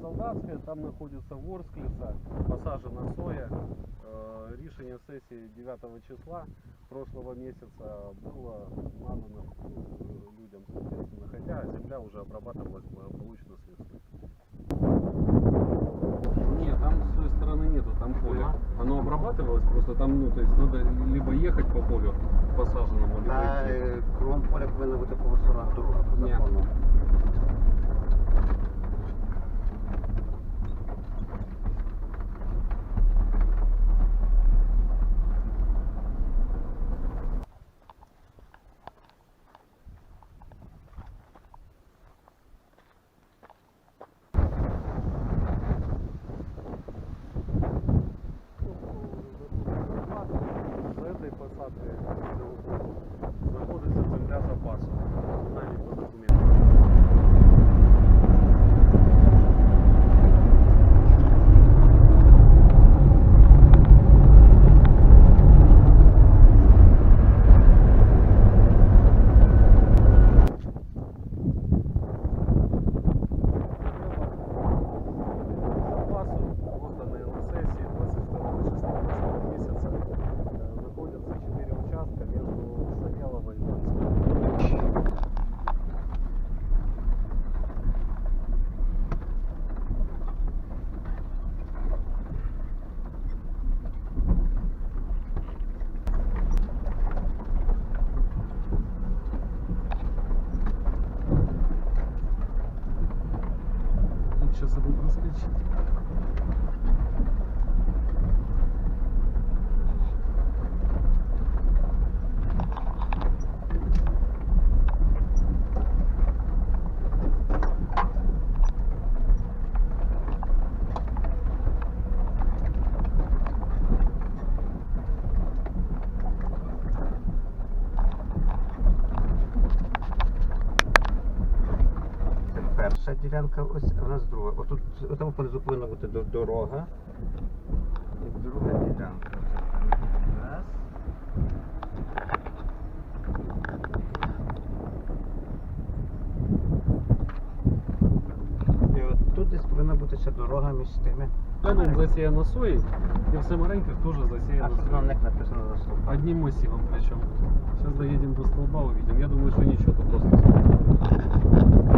Солдатське, там знаходиться Ворскліса, посаджена соя. Рішення сесії 9 числа прошлого місяця було надано людям, соответственно, хотя земля уже обрабатывалась благополучно с весны. Нет, там с той стороны нету, там поле. Оно обрабатывалось, просто там, ну, то есть надо либо ехать по полю посаженному, либо идти. Кругом поля повинна бути по сторонах дорога по Ні. закону. З этой посадки знаходиться земля запасу. Навіть по документам. Запасу, роздані на сесії 22 числа прошлого місяця, знаходяться 4 участка между Савелово и Донском. Тут сейчас я буду проскочить. Це перша ділянка, ось, а у нас друга. Отут, там понизу повинна бути дорога. І друга ділянка. Раз. І от тут десь повинна бути ще дорога між тими. Там засеяно соей, и в Самаренках тоже А засеяно що на соей. них написано на стовпах? Одним массивом причем. Сейчас доедем до столба, увидим. Я думаю, что ничего, то просто столб.